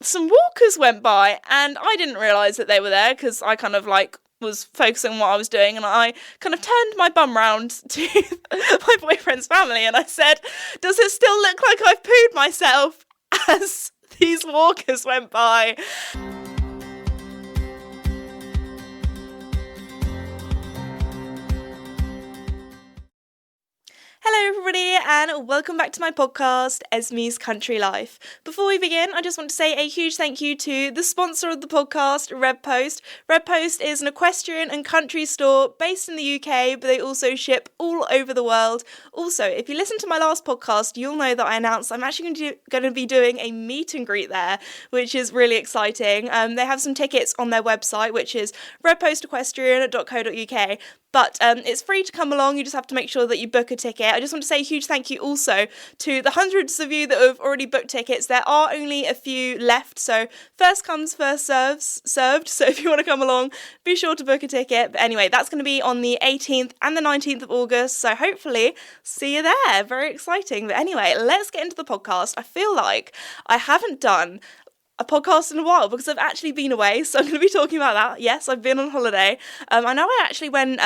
some walkers went by, and I didn't realise that they were there because I kind of like was focusing on what I was doing, and I kind of turned my bum round to my boyfriend's family and I said, does it still look like I've pooed myself, as these walkers went by? Hello everybody and welcome back to my podcast, Esme's Country Life. Before we begin, I just want to say a huge thank you to the sponsor of the podcast, Red Post. Red Post is an equestrian and country store based in the UK, but they also ship all over the world. Also, if you listen to my last podcast, you'll know that I announced I'm actually going to be doing a meet and greet there, which is really exciting. They have some tickets on their website, which is redpostequestrian.co.uk. But it's free to come along, you just have to make sure that you book a ticket. I just want to say a huge thank you also to the hundreds of you that have already booked tickets. There are only a few left, so first comes, first served. So if you want to come along, be sure to book a ticket. But anyway, that's going to be on the 18th and the 19th of August, so hopefully see you there. Very exciting. But anyway, let's get into the podcast. I feel like I haven't done a podcast in a while because I've actually been away, so I'm going to be talking about that. Yes, I've been on holiday. I know I actually went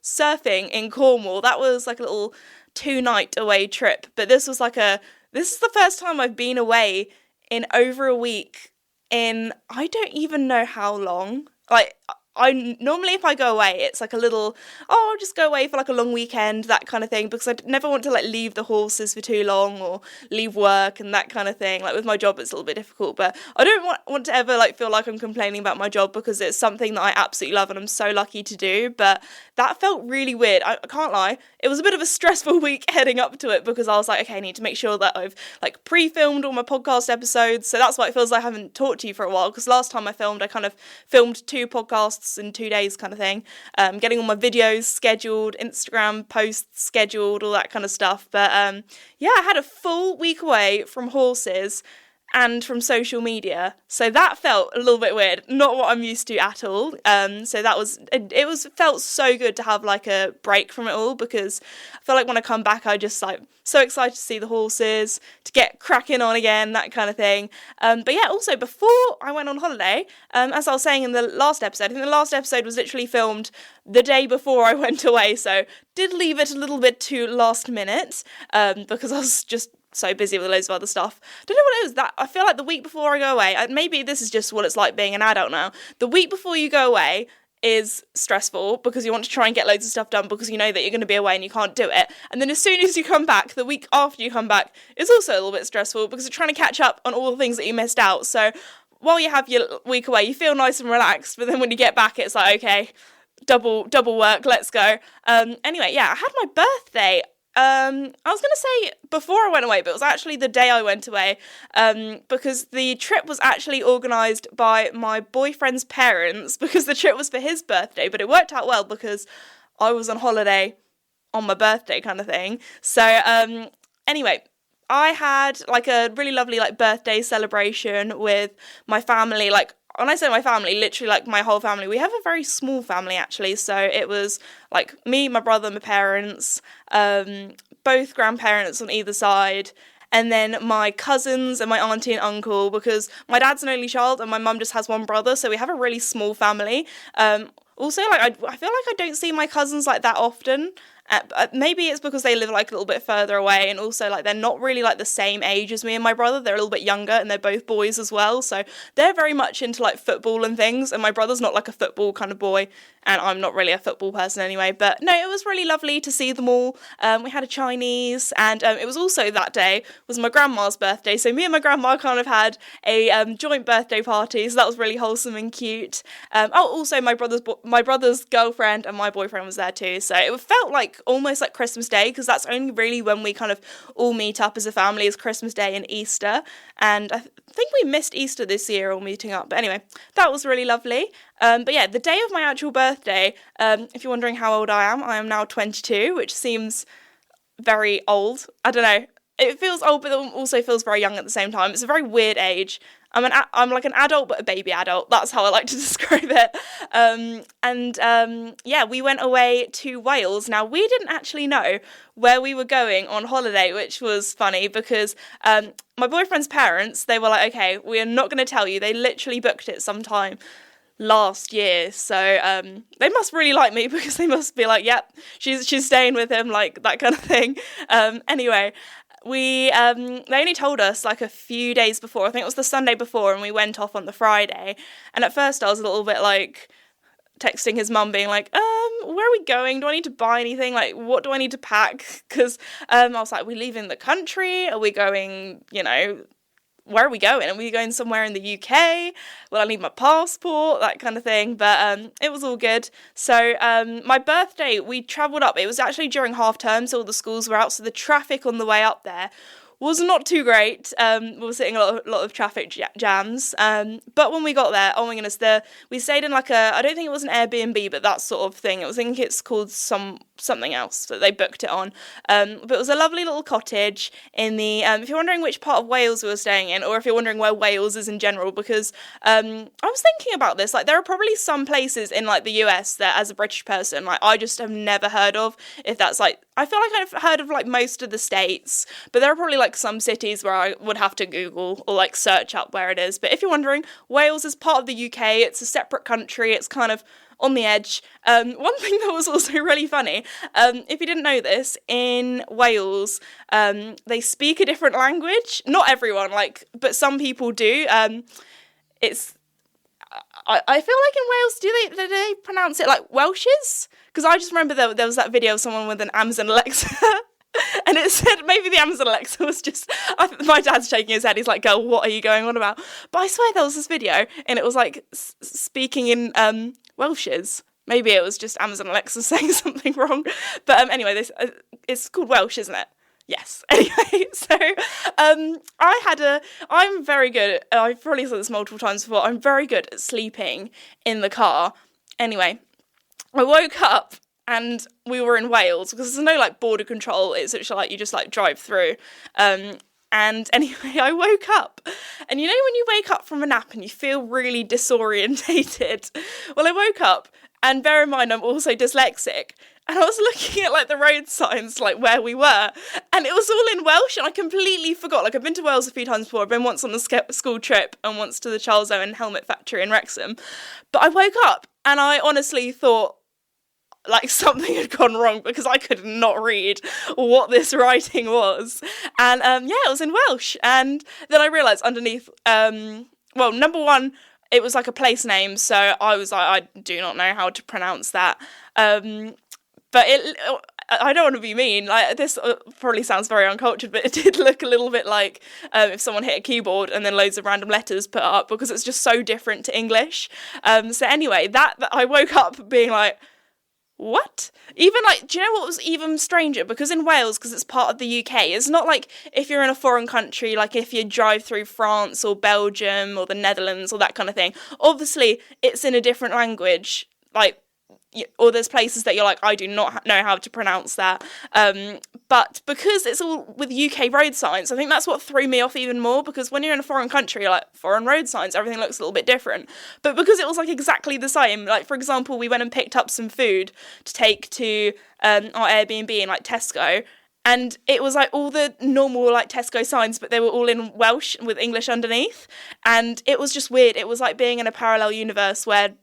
surfing in Cornwall. That was like a little 2-night away trip, but this is the first time I've been away in over a week in I don't even know how long. Like, I normally, if I go away, it's like a little, I'll just go away for like a long weekend, that kind of thing, because I never want to like leave the horses for too long or leave work and that kind of thing. Like with my job, it's a little bit difficult, but I don't want to ever like feel like I'm complaining about my job because it's something that I absolutely love and I'm so lucky to do. But that felt really weird. I can't lie. It was a bit of a stressful week heading up to it because I was like, okay, I need to make sure that I've like pre-filmed all my podcast episodes. So that's why it feels like I haven't talked to you for a while, because last time I filmed, I kind of filmed 2 podcasts in 2 days kind of thing, getting all my videos scheduled, Instagram posts scheduled, all that kind of stuff. But yeah, I had a full week away from horses and from social media, so that felt a little bit weird, not what I'm used to at all. So that was, it felt so good to have like a break from it all, because I feel like when I come back, I just like so excited to see the horses, to get cracking on again, that kind of thing. But yeah, also before I went on holiday, as I was saying in the last episode, I think the last episode was literally filmed the day before I went away, so did leave it a little bit too last minute, because I was just so busy with loads of other stuff. Don't know what it is, that I feel like the week before I go away, maybe this is just what it's like being an adult now, the week before you go away is stressful because you want to try and get loads of stuff done because you know that you're going to be away and you can't do it. And then as soon as you come back, the week after you come back, is also a little bit stressful because you're trying to catch up on all the things that you missed out. So while you have your week away, you feel nice and relaxed, but then when you get back, it's like, okay, double work, let's go. Anyway, yeah, I had my birthday. I was going to say before I went away, but it was actually the day I went away, because the trip was actually organised by my boyfriend's parents, because the trip was for his birthday, but it worked out well because I was on holiday on my birthday kind of thing. So, anyway, I had like a really lovely like birthday celebration with my family. Like, when I say my family, literally like my whole family. We have a very small family actually, so it was like me, my brother, my parents, both grandparents on either side, and then my cousins and my auntie and uncle, because my dad's an only child and my mum just has one brother, so we have a really small family. Also, like I feel like I don't see my cousins like that often. Maybe it's because they live like a little bit further away, and also like they're not really like the same age as me and my brother. They're a little bit younger and they're both boys as well, so they're very much into like football and things, and my brother's not like a football kind of boy, and I'm not really a football person anyway. But no, it was really lovely to see them all. We had a Chinese, and it was also that day was my grandma's birthday, so me and my grandma kind of had a joint birthday party, so that was really wholesome and cute. Also my brother's girlfriend and my boyfriend was there too, so it felt like almost like Christmas Day, because that's only really when we kind of all meet up as a family, is Christmas Day and Easter, and I think we missed Easter this year all meeting up, but anyway, that was really lovely. But yeah, the day of my actual birthday, if you're wondering how old I am now 22, which seems very old. I don't know, it feels old but it also feels very young at the same time. It's a very weird age. I'm like an adult, but a baby adult. That's how I like to describe it. Yeah, we went away to Wales. Now, we didn't actually know where we were going on holiday, which was funny because my boyfriend's parents, they were like, okay, we're not going to tell you. They literally booked it sometime last year, so they must really like me because they must be like, yep, she's staying with him, like that kind of thing. Anyway, we they only told us like a few days before. I think it was the Sunday before, and we went off on the Friday. And at first I was a little bit like texting his mum being like, where are we going? Do I need to buy anything? Like, what do I need to pack? Because I was like, are we leaving the country? Are we going, where are we going? Are we going somewhere in the UK? Will I need my passport? That kind of thing. But it was all good. So my birthday, we travelled up. It was actually during half term, so all the schools were out. So the traffic on the way up there was not too great. We were sitting a lot of traffic jams. But when we got there, oh my goodness, we stayed in like I don't think it was an Airbnb, but that sort of thing. I think it's called something else that they booked it on. But it was a lovely little cottage in the, if you're wondering which part of Wales we were staying in, or if you're wondering where Wales is in general, because I was thinking about this, like there are probably some places in like the US that as a British person, like I just have never heard of, if that's like, I feel like I've heard of like most of the states, but there are probably like some cities where I would have to Google or like search up where it is. But if you're wondering, Wales is part of the UK, it's a separate country, it's kind of on the edge. One thing that was also really funny, if you didn't know this, in Wales, they speak a different language. Not everyone, but some people do. It's I feel like in Wales, do they pronounce it like Welshes? Because I just remember there was that video of someone with an Amazon Alexa, and it said maybe the Amazon Alexa was just. My dad's shaking his head. He's like, "Girl, what are you going on about?" But I swear there was this video, and it was like speaking in Welshes. Maybe it was just Amazon Alexa saying something wrong. But anyway, this it's called Welsh, isn't it? Yes. Anyway, so I'm very good. I've probably said this multiple times before. I'm very good at sleeping in the car. Anyway, I woke up and we were in Wales because there's no like border control. It's actually like you just like drive through. And anyway, I woke up, and you know when you wake up from a nap and you feel really disorientated? Well, I woke up, and bear in mind I'm also dyslexic, and I was looking at like the road signs, like where we were, and it was all in Welsh, and I completely forgot. Like I've been to Wales a few times before. I've been once on a school trip and once to the Charles Owen helmet factory in Wrexham. But I woke up and I honestly thought like something had gone wrong because I could not read what this writing was. And it was in Welsh. And then I realised underneath, number one, it was like a place name, so I was like, I do not know how to pronounce that. But I don't want to be mean. Like this probably sounds very uncultured, but it did look a little bit like if someone hit a keyboard and then loads of random letters put up, because it's just so different to English. So anyway, that I woke up being like, what? Even like, do you know what was even stranger? Because in Wales, because it's part of the UK, it's not like if you're in a foreign country, like if you drive through France or Belgium or the Netherlands or that kind of thing. Obviously, it's in a different language, like, or there's places that you're like, I do not know how to pronounce that. But because it's all with UK road signs, I think that's what threw me off even more, because when you're in a foreign country, you're like, foreign road signs, everything looks a little bit different. But because it was like exactly the same, like for example, we went and picked up some food to take to our Airbnb in like Tesco, and it was like all the normal like Tesco signs, but they were all in Welsh with English underneath. And it was just weird. It was like being in a parallel universe where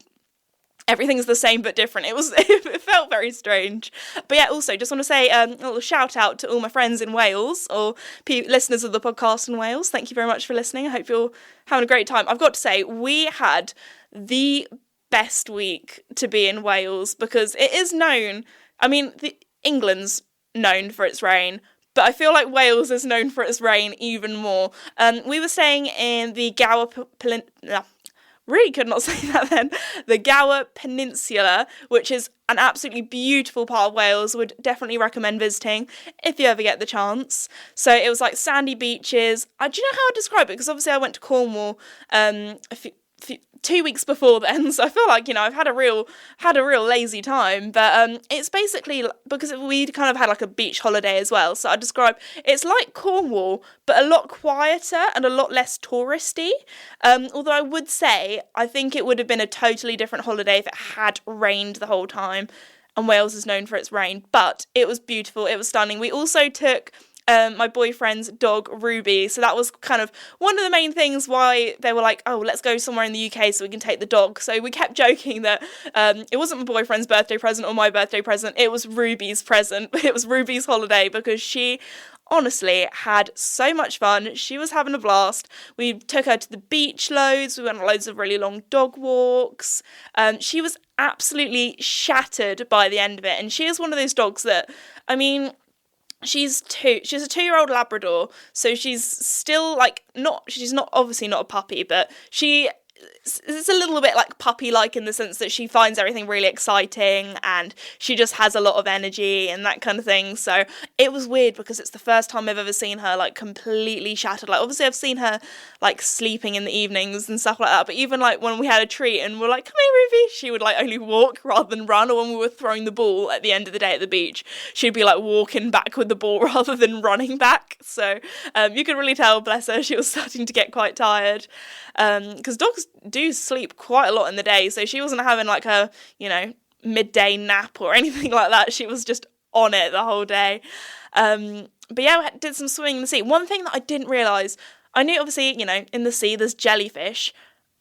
everything's the same but different. It felt very strange. But yeah, also just want to say a little shout out to all my friends in Wales, or listeners of the podcast in Wales. Thank you very much for listening. I hope you're having a great time. I've got to say, we had the best week to be in Wales, because it is known, I mean, England's known for its rain, but I feel like Wales is known for its rain even more. We were staying in the Gower really could not say that then. The Gower Peninsula, which is an absolutely beautiful part of Wales. Would definitely recommend visiting if you ever get the chance. So it was like sandy beaches. Do you know how I describe it? Because obviously I went to Cornwall a 2 weeks before then, so I feel like, I've had a real lazy time. But it's basically because we kind of had like a beach holiday as well. So I describe it's like Cornwall, but a lot quieter and a lot less touristy. Although I would say I think it would have been a totally different holiday if it had rained the whole time. And Wales is known for its rain, but it was beautiful. It was stunning. We also took my boyfriend's dog Ruby, so that was kind of one of the main things why they were like, oh, let's go somewhere in the UK so we can take the dog. So we kept joking that it wasn't my boyfriend's birthday present or my birthday present, it was Ruby's present. It was Ruby's holiday, because she honestly had so much fun. She was having a blast. We took her to the beach loads. We went on loads of really long dog walks. She was absolutely shattered by the end of it, and she is one of those dogs that, I mean, she's a 2-year-old Labrador, so she's still she's not obviously not a puppy, but she is a little bit like puppy-like in the sense that she finds everything really exciting and she just has a lot of energy and that kind of thing. So it was weird because it's the first time I've ever seen her like completely shattered. Like obviously I've seen her like sleeping in the evenings and stuff like that, but even like when we had a treat and we're like, come here Ruby, she would like only walk rather than run. Or when we were throwing the ball at the end of the day at the beach, she'd be like walking back with the ball rather than running back. So you could really tell, bless her, she was starting to get quite tired, because dogs do sleep quite a lot in the day, so she wasn't having like a midday nap or anything like that. She was just on it the whole day. But yeah, we did some swimming in the sea. One thing that I didn't realise, I knew obviously in the sea there's jellyfish.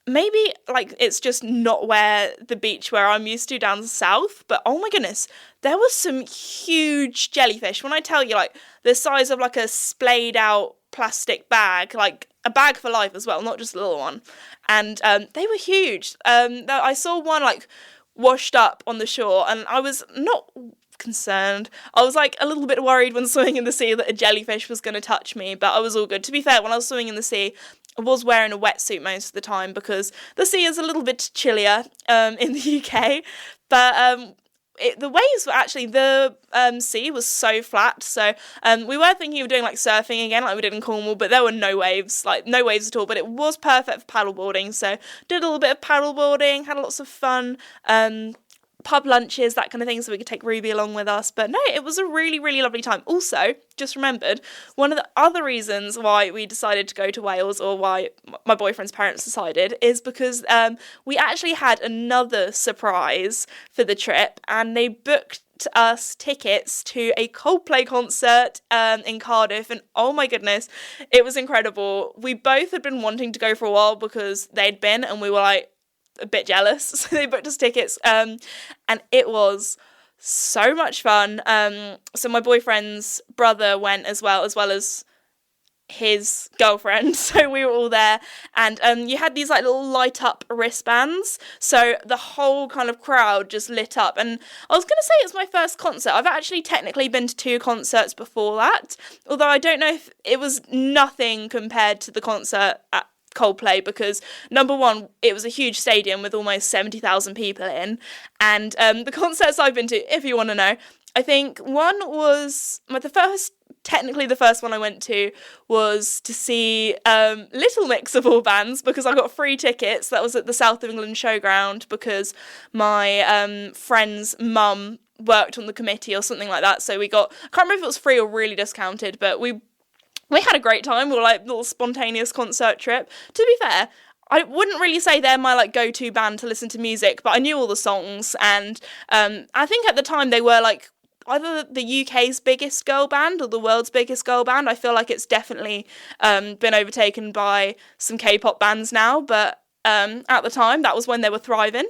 Maybe like it's just not where the beach where I'm used to down south, but oh my goodness, there was some huge jellyfish. When I tell you, like the size of like a splayed out plastic bag, like a bag for life as well, not just a little one. And they were huge. I saw one like washed up on the shore, and I was not concerned. I was like a little bit worried when swimming in the sea that a jellyfish was going to touch me, but I was all good. To be fair, when I was swimming in the sea, I was wearing a wetsuit most of the time because the sea is a little bit chillier in the UK. But the waves were actually, the sea was so flat, so we were thinking of doing like surfing again like we did in Cornwall, but there were no waves at all, but it was perfect for paddleboarding, so did a little bit of paddleboarding, had lots of fun, pub lunches, that kind of thing, so we could take Ruby along with us. But no, it was a really, really lovely time. Also, just remembered, one of the other reasons why we decided to go to Wales, or why my boyfriend's parents decided, is because we actually had another surprise for the trip, and they booked us tickets to a Coldplay concert in Cardiff, and oh my goodness, it was incredible. We both had been wanting to go for a while because they'd been, and we were like a bit jealous, so they booked us tickets, and it was so much fun. So my boyfriend's brother went as well as his girlfriend, so we were all there, and you had these like little light up wristbands, so the whole kind of crowd just lit up. And I was gonna say it's my first concert. I've actually technically been to 2 concerts before that, although I don't know if it was nothing compared to the concert at Coldplay, because number one, it was a huge stadium with almost 70,000 people in, and the concerts I've been to, if you want to know, I think one was the first one I went to was to see Little Mix of all bands, because I got free tickets. That was at the South of England Showground, because my friend's mum worked on the committee or something like that, so we got, I can't remember if it was free or really discounted, but we had a great time. We were like a little spontaneous concert trip. To be fair, I wouldn't really say they're my like go-to band to listen to music, but I knew all the songs, and I think at the time they were like either the UK's biggest girl band or the world's biggest girl band. I feel like it's definitely been overtaken by some K-pop bands now, but at the time that was when they were thriving.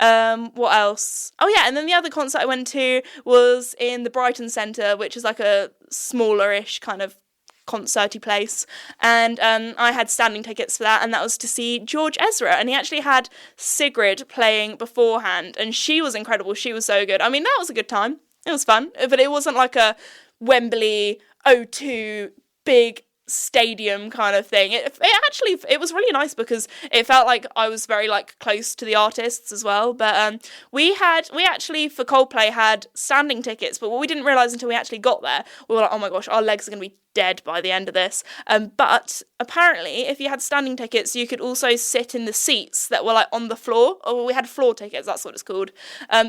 What else? Oh yeah, and then the other concert I went to was in the Brighton Centre, which is like a smaller-ish kind of concerty place, and I had standing tickets for that, and that was to see George Ezra, and he actually had Sigrid playing beforehand, and she was incredible. She was so good. I mean, that was a good time. It was fun, but it wasn't like a Wembley O2 big stadium kind of thing. It was really nice because it felt like I was very like close to the artists as well. But we actually for Coldplay had standing tickets, but what we didn't realise until we actually got there, we were like, oh my gosh, our legs are going to be dead by the end of this. But apparently, if you had standing tickets, you could also sit in the seats that were like on the floor. Or we had floor tickets, that's what it's called.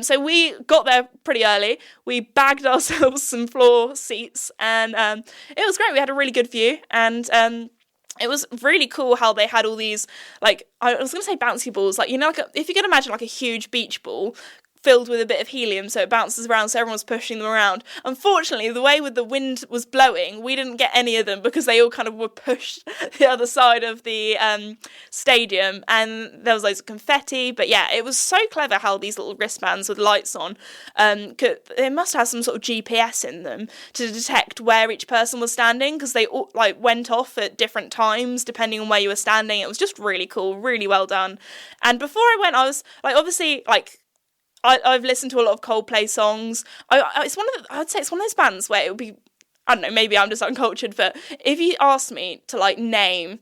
So we got there pretty early. We bagged ourselves some floor seats, and it was great. We had a really good view, and it was really cool how they had all these, like, I was going to say bouncy balls, like, you know, like if you can imagine like a huge beach ball filled with a bit of helium so it bounces around, so everyone's pushing them around. Unfortunately, the way with the wind was blowing, we didn't get any of them because they all kind of were pushed the other side of the stadium, and there was loads of confetti. But yeah, it was so clever how these little wristbands with lights on, they must have some sort of GPS in them to detect where each person was standing, because they all like went off at different times depending on where you were standing. It was just really cool, really well done. And before I went, I was like, obviously, like, I've listened to a lot of Coldplay songs. I'd say it's one of those bands where it would be, I don't know, maybe I'm just uncultured, but if you asked me to like name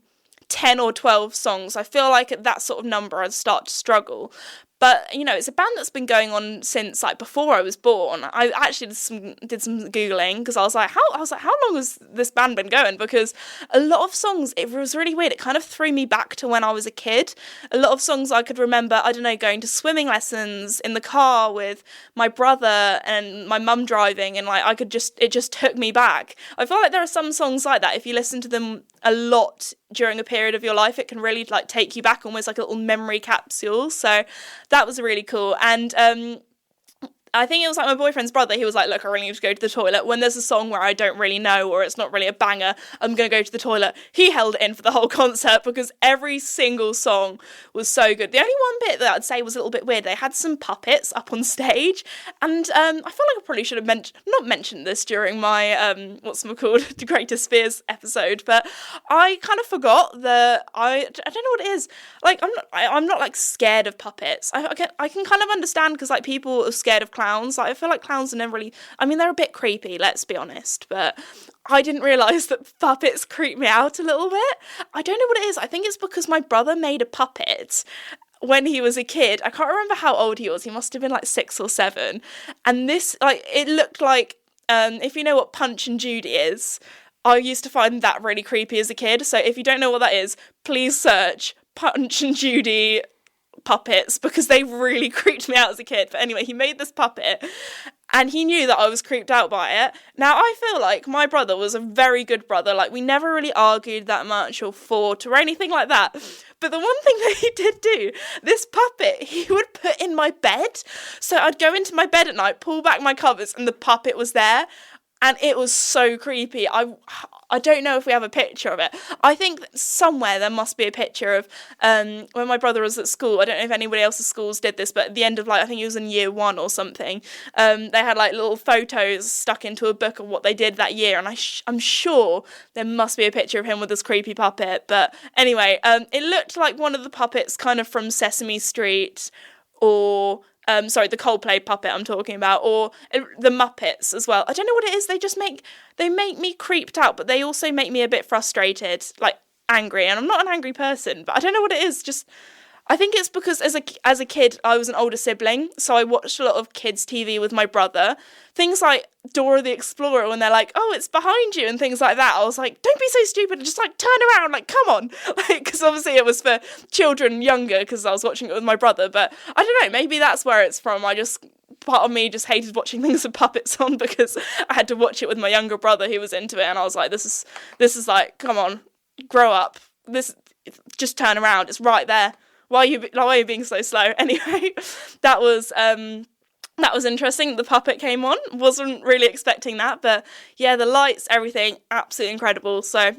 10 or 12 songs, I feel like at that sort of number I'd start to struggle. But, you know, it's a band that's been going on since, like, before I was born. I actually did some Googling, because I was like, how long has this band been going? Because a lot of songs, it was really weird. It kind of threw me back to when I was a kid. A lot of songs I could remember, I don't know, going to swimming lessons in the car with my brother and my mum driving, and, like, it just took me back. I feel like there are some songs like that, if you listen to them a lot during a period of your life, it can really like take you back, almost like a little memory capsule. So that was really cool. And I think it was like my boyfriend's brother, he was like, look, I really need to go to the toilet. When there's a song where I don't really know, or it's not really a banger, I'm going to go to the toilet. He held it in for the whole concert because every single song was so good. The only one bit that I'd say was a little bit weird, they had some puppets up on stage, and I feel like I probably should have not mentioned this during my, the Greatest Fears episode, but I kind of forgot that I don't know what it is. Like, I'm not like scared of puppets. I can kind of understand, because like people are scared of clowns. Like, I feel like clowns are never really, I mean, they're a bit creepy, let's be honest, but I didn't realise that puppets creep me out a little bit. I don't know what it is. I think it's because my brother made a puppet when he was a kid. I can't remember how old he was. He must have been like 6 or 7. And this, like, it looked like, if you know what Punch and Judy is, I used to find that really creepy as a kid. So if you don't know what that is, please search Punch and Judy puppets, because they really creeped me out as a kid. But anyway, he made this puppet, and he knew that I was creeped out by it. Now, I feel like my brother was a very good brother. Like, we never really argued that much or fought or anything like that. But the one thing that he did do, this puppet, he would put in my bed. So I'd go into my bed at night, pull back my covers, and the puppet was there. And it was so creepy. I don't know if we have a picture of it. I think somewhere there must be a picture of when my brother was at school. I don't know if anybody else's schools did this, but at the end of, like, I think he was in year 1 or something, they had like little photos stuck into a book of what they did that year, and I'm sure there must be a picture of him with this creepy puppet. But anyway, it looked like one of the puppets kind of from Sesame Street, or the Coldplay puppet I'm talking about, or the Muppets as well. I don't know what it is. They make me creeped out, but they also make me a bit frustrated, like angry. And I'm not an angry person, but I don't know what it is. Just, I think it's because as a kid, I was an older sibling, so I watched a lot of kids' TV with my brother. Things like Dora the Explorer, when they're like, oh, it's behind you, and things like that. I was like, don't be so stupid, just like turn around, like, come on. Like, because obviously it was for children younger, because I was watching it with my brother. But I don't know, maybe that's where it's from. Part of me just hated watching things with puppets on, because I had to watch it with my younger brother who was into it, and I was like, this is like, come on, grow up. Just turn around, it's right there. Why are you being so slow? Anyway, that was interesting. The puppet came on. Wasn't really expecting that, but yeah, the lights, everything, absolutely incredible. So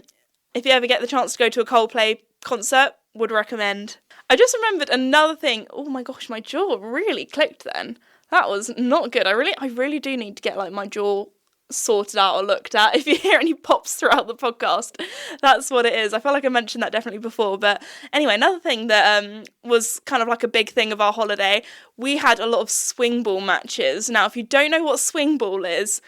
if you ever get the chance to go to a Coldplay concert, would recommend. I just remembered another thing. Oh my gosh, my jaw really clicked then. That was not good. I really do need to get like my jaw sorted out or looked at. If you hear any pops throughout the podcast, that's what it is. I feel like I mentioned that definitely before. But anyway, another thing that was kind of like a big thing of our holiday, we had a lot of swing ball matches. Now, if you don't know what swing ball is,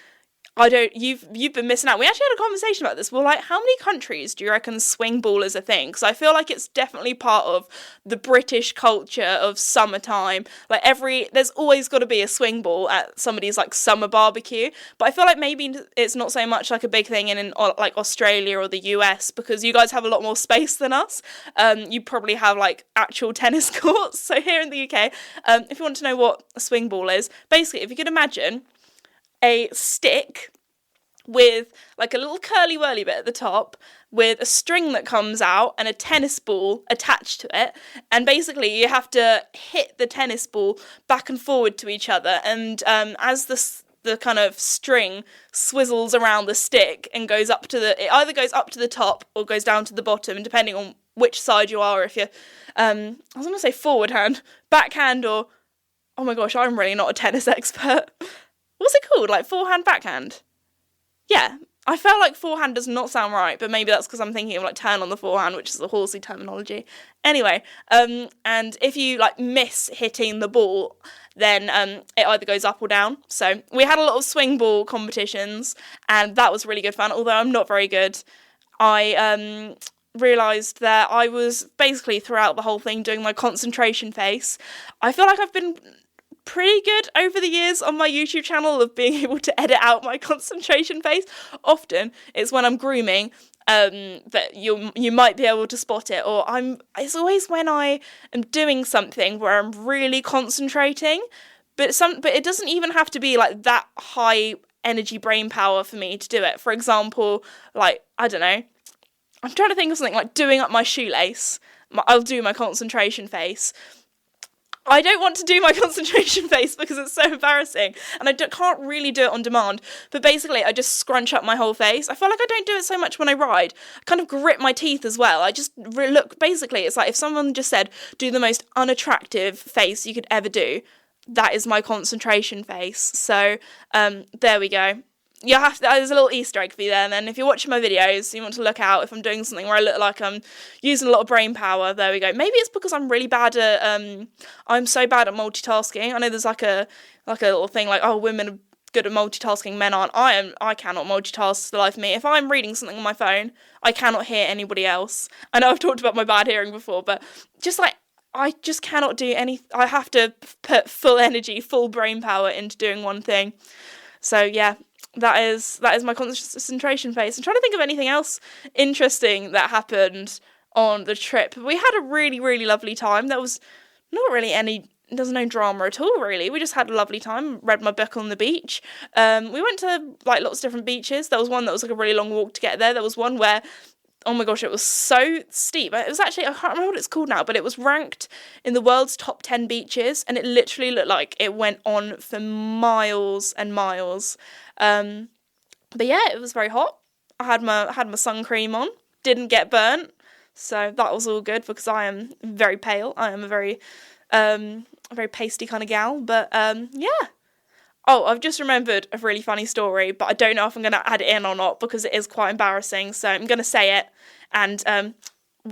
You've been missing out. We actually had a conversation about this. Well, like, how many countries do you reckon swing ball is a thing? Because I feel like it's definitely part of the British culture of summertime. Like, there's always got to be a swing ball at somebody's, like, summer barbecue. But I feel like maybe it's not so much, like, a big thing in like, Australia or the US, because you guys have a lot more space than us. You probably have, like, actual tennis courts. So here in the UK, if you want to know what a swing ball is, basically, if you could imagine a stick with like a little curly whirly bit at the top with a string that comes out and a tennis ball attached to it, and basically you have to hit the tennis ball back and forward to each other, and as the kind of string swizzles around the stick and it either goes up to the top or goes down to the bottom, depending on which side you are. If you're I was going to say forward hand, backhand, or oh my gosh, I'm really not a tennis expert. What's it called? Like forehand, backhand? Yeah, I felt like forehand does not sound right, but maybe that's because I'm thinking of like turn on the forehand, which is a horsey terminology. Anyway, and if you like miss hitting the ball, then it either goes up or down. So we had a lot of swing ball competitions, and that was really good fun, although I'm not very good. I realised that I was basically throughout the whole thing doing my concentration face. I feel like I've been pretty good over the years on my YouTube channel of being able to edit out my concentration face. Often it's when I'm grooming that you might be able to spot it, or it's always when I am doing something where I'm really concentrating, but it doesn't even have to be like that high energy brain power for me to do it. For example, like, I don't know, I'm trying to think of something like doing up my shoelace. I'll do my concentration face. I don't want to do my concentration face because it's so embarrassing, and I can't really do it on demand, but basically I just scrunch up my whole face. I feel like I don't do it so much when I ride. I kind of grit my teeth as well. I just look, basically it's like if someone just said, do the most unattractive face you could ever do, that is my concentration face. So there we go. There's a little Easter egg for you there, and then if you're watching my videos, you want to look out if I'm doing something where I look like I'm using a lot of brain power. There we go. Maybe it's because I'm really bad at, I'm so bad at multitasking. I know there's like a little thing like, oh, women are good at multitasking, men aren't. I cannot multitask the life of me. If I'm reading something on my phone, I cannot hear anybody else. I know I've talked about my bad hearing before, but just like, I just cannot do I have to put full energy, full brain power into doing one thing. So yeah, that is my concentration face. I'm trying to think of anything else interesting that happened on the trip. We had a really, really lovely time. There was not really there's no drama at all, really. We just had a lovely time, read my book on the beach. We went to like lots of different beaches. There was one that was like a really long walk to get there. There was one where, oh my gosh, it was so steep. It was actually, I can't remember what it's called now, but it was ranked in the world's top 10 beaches, and it literally looked like it went on for miles and miles. But yeah, it was very hot. I had my sun cream on, didn't get burnt, so that was all good because I am very pale. I am a very pasty kind of gal, but yeah. Oh, I've just remembered a really funny story, but I don't know if I'm going to add it in or not because it is quite embarrassing. So I'm going to say it, and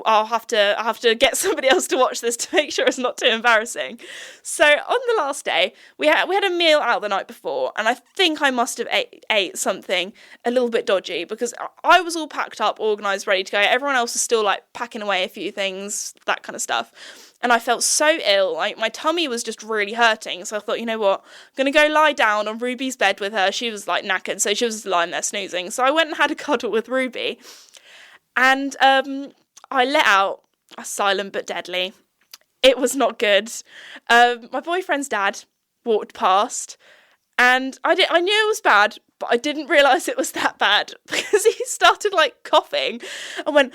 I'll have to get somebody else to watch this to make sure it's not too embarrassing. So on the last day, we had a meal out the night before, and I think I must have ate something a little bit dodgy because I was all packed up, organised, ready to go. Everyone else was still like packing away a few things, that kind of stuff. And I felt so ill, like my tummy was just really hurting. So I thought, you know what, I'm going to go lie down on Ruby's bed with her. She was like knackered, so she was lying there snoozing. So I went and had a cuddle with Ruby. And I let out a silent but deadly. It was not good. My boyfriend's dad walked past, and I knew it was bad, but I didn't realise it was that bad because he started like coughing and went,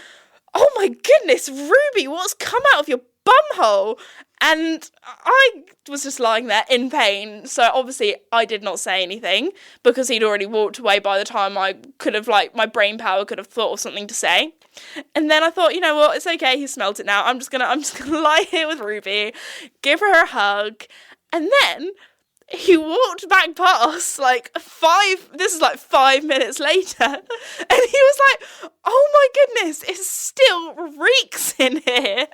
"Oh my goodness, Ruby, what's come out of your bumhole?" And I was just lying there in pain. So obviously I did not say anything because he'd already walked away by the time I could have, like, my brain power could have thought of something to say. And then I thought, you know what, it's okay, he smelt it now. I'm just gonna lie here with Ruby, give her a hug. And then he walked back past this is like 5 minutes later, and he was like, "Oh my goodness, it still reeks in here."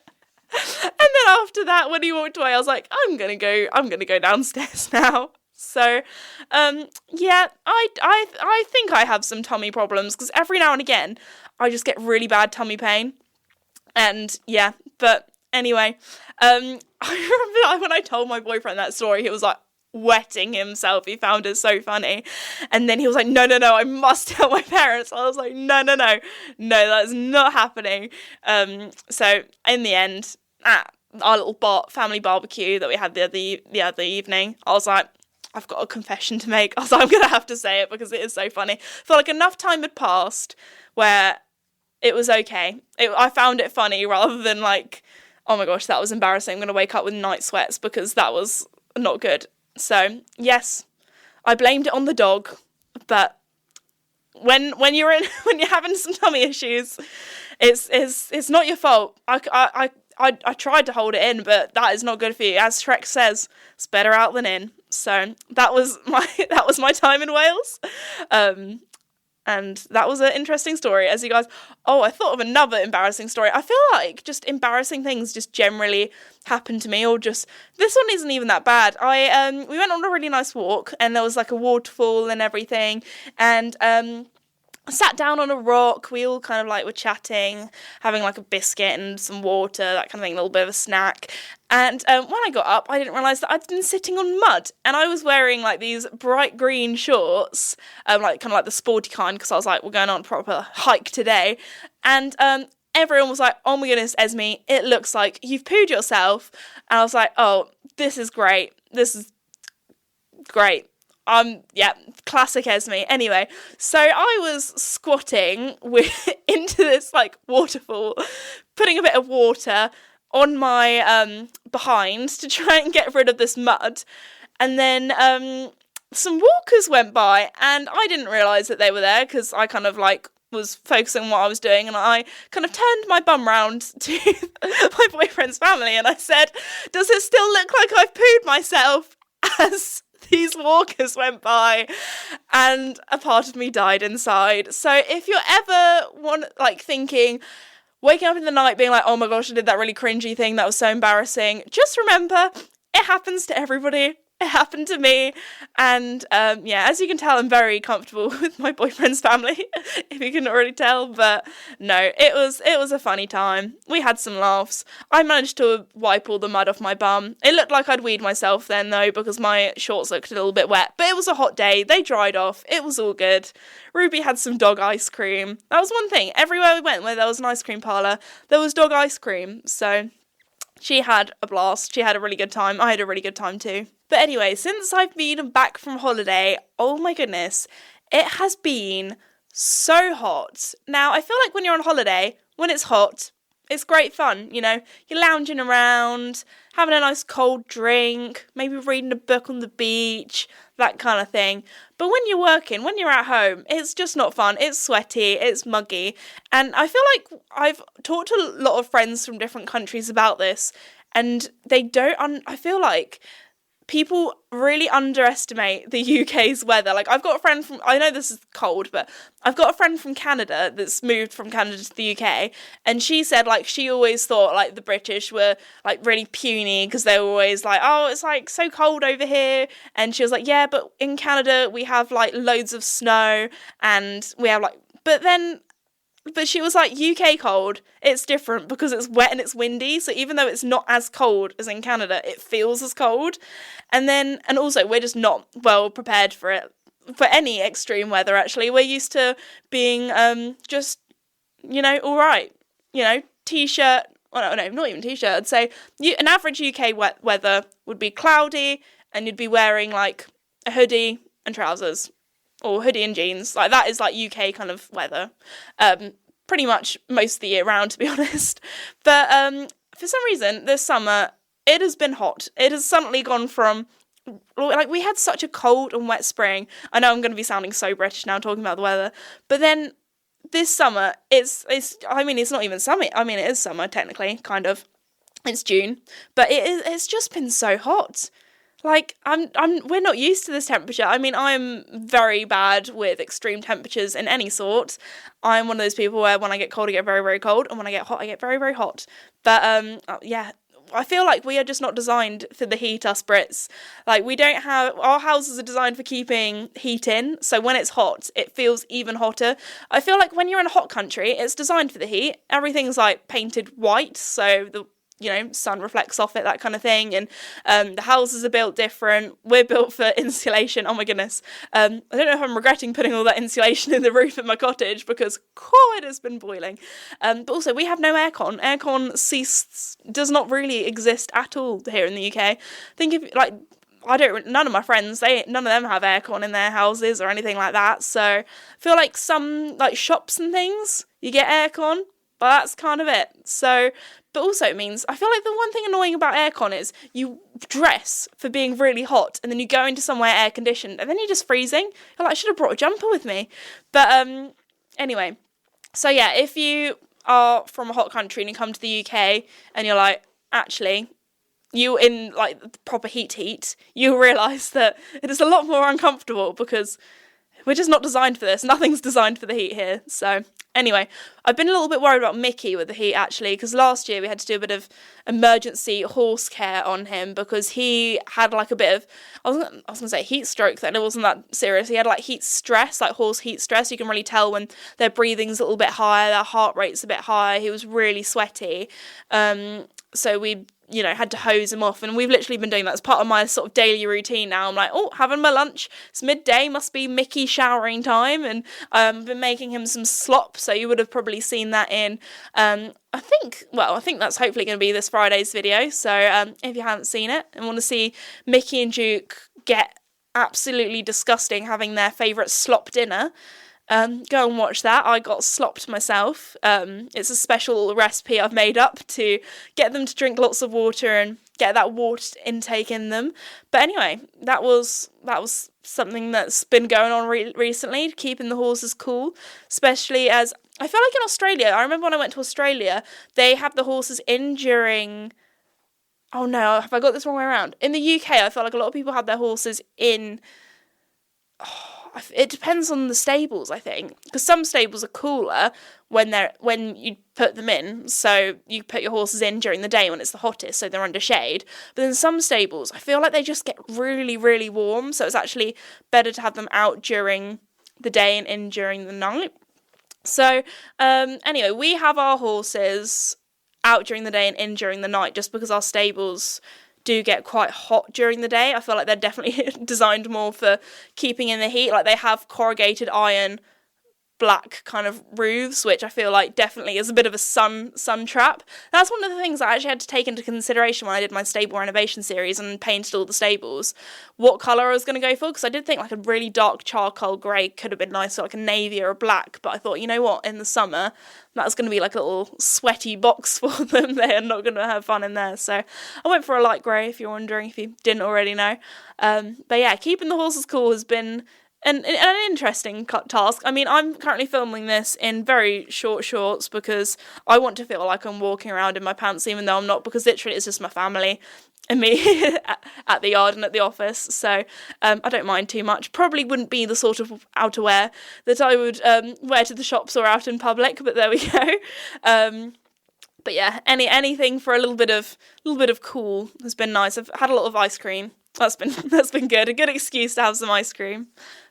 And then after that, when he walked away, I was like, I'm gonna go downstairs now. So, yeah, I think I have some tummy problems because every now and again I just get really bad tummy pain, and yeah. But anyway, I remember when I told my boyfriend that story, he was like wetting himself. He found it so funny, and then he was like, "No, no, no! I must tell my parents." I was like, "No, no, no, no! That's not happening." So in the end, at our little family barbecue that we had the other evening, I was like, I've got a confession to make. I was like, I'm going to have to say it because it is so funny. I felt like enough time had passed where it was okay. I found it funny rather than like, oh my gosh, that was embarrassing. I'm going to wake up with night sweats because that was not good. So, yes, I blamed it on the dog. But when you're when you're having some tummy issues, it's not your fault. I tried to hold it in, but that is not good for you. As Shrek says, it's better out than in. So that was my time in Wales. And that was an interesting story. As you guys, I thought of another embarrassing story. I feel like just embarrassing things just generally happen to me, or just, this one isn't even that bad. We went on a really nice walk, and there was like a waterfall and everything, and I sat down on a rock. We all kind of like were chatting, having like a biscuit and some water, that kind of thing, a little bit of a snack. And when I got up, I didn't realise that I'd been sitting on mud, and I was wearing like these bright green shorts, like kind of like the sporty kind, because I was like, we're going on a proper hike today. And everyone was like, oh my goodness, Esme, it looks like you've pooed yourself. And I was like, oh, this is great. This is great. Yeah, classic Esme. Anyway, so I was squatting into this like waterfall, putting a bit of water on my behind to try and get rid of this mud, and then some walkers went by, and I didn't realise that they were there because I kind of like was focusing on what I was doing, and I kind of turned my bum round to my boyfriend's family, and I said, "Does it still look like I've pooed myself?" As these walkers went by, and a part of me died inside. So if you're ever thinking, waking up in the night being like, oh my gosh, I did that really cringy thing, that was so embarrassing, just remember, it happens to everybody. It happened to me, and as you can tell, I'm very comfortable with my boyfriend's family, if you can already tell. But no, it was a funny time. We had some laughs. I managed to wipe all the mud off my bum. It looked like I'd weed myself then though, because my shorts looked a little bit wet, but it was a hot day. They dried off. It was all good. Ruby had some dog ice cream. That was one thing. Everywhere we went where there was an ice cream parlour, there was dog ice cream. So she had a blast. She had a really good time. I had a really good time too. But anyway, since I've been back from holiday, oh my goodness, it has been so hot. Now, I feel like when you're on holiday, when it's hot, it's great fun, you know? You're lounging around, having a nice cold drink, maybe reading a book on the beach, that kind of thing. But when you're working, when you're at home, it's just not fun. It's sweaty, it's muggy. And I feel like I've talked to a lot of friends from different countries about this, and they don't, I feel like people really underestimate the UK's weather. Like, I've got a friend from, I know this is cold, but I've got a friend from Canada that's moved from Canada to the UK, and she said, like, she always thought, like, the British were, like, really puny, because they were always like, oh, it's, like, so cold over here, and she was like, yeah, but in Canada, we have, like, loads of snow, and we have, like, but she was like, UK cold, it's different because it's wet and it's windy, so even though it's not as cold as in Canada, it feels as cold. And also, we're just not well prepared for it, for any extreme weather, actually. We're used to being, just, you know, alright. You know, t-shirt, well, no, not even t-shirt, I'd say an average UK weather would be cloudy, and you'd be wearing, like, a hoodie and trousers. Or hoodie and jeans. Like, that is, like, UK kind of weather. Pretty much most of the year round, to be honest. But for some reason, this summer, it has been hot. It has suddenly gone from, like, we had such a cold and wet spring. I know I'm going to be sounding so British now talking about the weather. But then, this summer, it's not even summer. I mean, it is summer, technically, kind of. It's June. But it's just been so hot. Like, we're not used to this temperature. I mean, I'm very bad with extreme temperatures in any sort. I'm one of those people where when I get cold, I get very, very cold, and when I get hot, I get very, very hot. But, I feel like we are just not designed for the heat, us Brits. Like, our houses are designed for keeping heat in, so when it's hot, it feels even hotter. I feel like when you're in a hot country, it's designed for the heat. Everything's, like, painted white, so the sun reflects off it, that kind of thing, and the houses are built different. We're built for insulation. Oh my goodness. I don't know if I'm regretting putting all that insulation in the roof of my cottage, because it has been boiling. But also, we have no aircon. Does not really exist at all here in the UK. Think of, like, none of my friends, none of them have aircon in their houses or anything like that, so I feel like some, like, shops and things, you get aircon, but that's kind of it. So, but also it means, I feel like the one thing annoying about aircon is you dress for being really hot and then you go into somewhere air conditioned and then you're just freezing. You're like, I should have brought a jumper with me. But anyway, so yeah, if you are from a hot country and you come to the UK and you're like, actually, you in like the proper heat, you'll realise that it is a lot more uncomfortable because we're just not designed for this. Nothing's designed for the heat here. So anyway, I've been a little bit worried about Mickey with the heat, actually, because last year we had to do a bit of emergency horse care on him because he had like a bit of, I was going to say heat stroke then, it wasn't that serious. He had like heat stress, like horse heat stress. You can really tell when their breathing's a little bit higher, their heart rate's a bit higher. He was really sweaty. So we had to hose him off, and we've literally been doing that as part of my sort of daily routine now. I'm like, having my lunch, it's midday, must be Mickey showering time, and I've been making him some slop, so you would have probably seen that in, I think that's hopefully going to be this Friday's video, so if you haven't seen it and want to see Mickey and Duke get absolutely disgusting having their favourite slop dinner, go and watch that. I got slopped myself. It's a special recipe I've made up to get them to drink lots of water and get that water intake in them. But anyway, that was something that's been going on recently, keeping the horses cool, especially as I feel like in Australia, I remember when I went to Australia, they have the horses in during, oh no, have I got this wrong way around? In the UK, I feel like a lot of people have their horses in, it depends on the stables, I think, because some stables are cooler when you put them in, so you put your horses in during the day when it's the hottest, so they're under shade. But then some stables, I feel like they just get really, really warm, so it's actually better to have them out during the day and in during the night. So anyway, we have our horses out during the day and in during the night, just because our stables do get quite hot during the day. I feel like they're definitely designed more for keeping in the heat. Like, they have corrugated iron black kind of roofs, which I feel like definitely is a bit of a sun trap. That's one of the things I actually had to take into consideration when I did my stable renovation series and painted all the stables, what colour I was going to go for, because I did think like a really dark charcoal grey could have been nice, or like a navy or a black, but I thought, you know what, in the summer that's going to be like a little sweaty box for them. They're not going to have fun in there, so I went for a light grey, if you're wondering, if you didn't already know. But yeah, keeping the horses cool has been an interesting task. I mean, I'm currently filming this in very short shorts because I want to feel like I'm walking around in my pants, even though I'm not, because literally it's just my family and me at the yard and at the office, so I don't mind too much. Probably wouldn't be the sort of outerwear that I would wear to the shops or out in public, but there we go. But yeah, anything for a little bit of cool has been nice. I've had a lot of ice cream. That's been good. A good excuse to have some ice cream.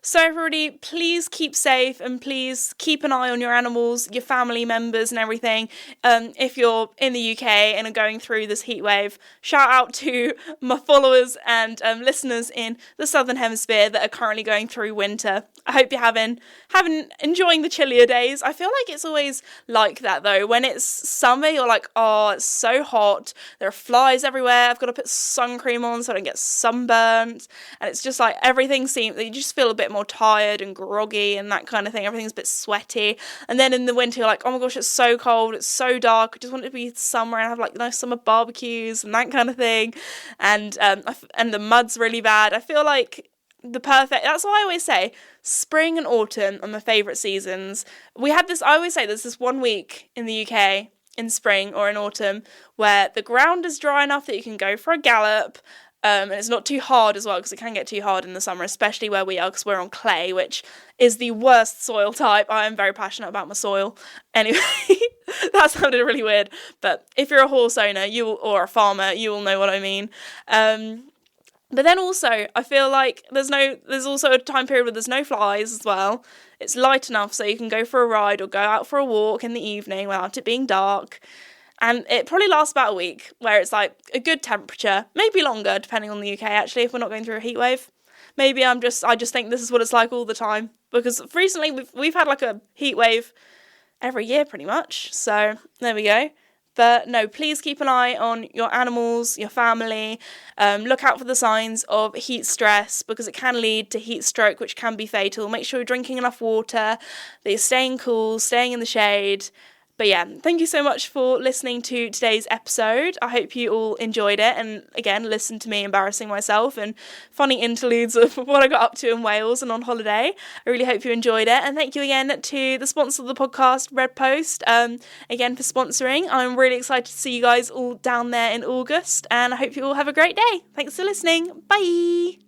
So everybody, please keep safe and please keep an eye on your animals, your family members and everything. If you're in the UK and are going through this heat wave, shout out to my followers and listeners in the Southern Hemisphere that are currently going through winter. I hope you're enjoying the chillier days. I feel like it's always like that though. When it's summer, you're like, oh, it's so hot. There are flies everywhere. I've got to put sun cream on so I don't get sunburnt. And it's just like you just feel a bit more tired and groggy and that kind of thing. Everything's a bit sweaty. And then in the winter, you're like, oh my gosh, it's so cold. It's so dark. I just want it to be summer and have like nice summer barbecues and that kind of thing. And the mud's really bad. I feel like that's why I always say spring and autumn are my favourite seasons. I always say there's this 1 week in the UK in spring or in autumn where the ground is dry enough that you can go for a gallop. And it's not too hard as well, because it can get too hard in the summer, especially where we are, because we're on clay, which is the worst soil type. I am very passionate about my soil. Anyway, that sounded really weird. But if you're a horse owner or a farmer, you will know what I mean. But then also, I feel like there's also a time period where there's no flies as well. It's light enough so you can go for a ride or go out for a walk in the evening without it being dark. And it probably lasts about a week, where it's like a good temperature, maybe longer, depending on the UK, actually, if we're not going through a heat wave. Maybe I just think this is what it's like all the time. Because recently we've had like a heat wave every year pretty much. So there we go. But no, please keep an eye on your animals, your family. Look out for the signs of heat stress, because it can lead to heat stroke, which can be fatal. Make sure you're drinking enough water, that you're staying cool, staying in the shade. But yeah, thank you so much for listening to today's episode. I hope you all enjoyed it, and again, listen to me embarrassing myself and funny interludes of what I got up to in Wales and on holiday. I really hope you enjoyed it, and thank you again to the sponsor of the podcast, Red Post, again for sponsoring. I'm really excited to see you guys all down there in August, and I hope you all have a great day. Thanks for listening. Bye!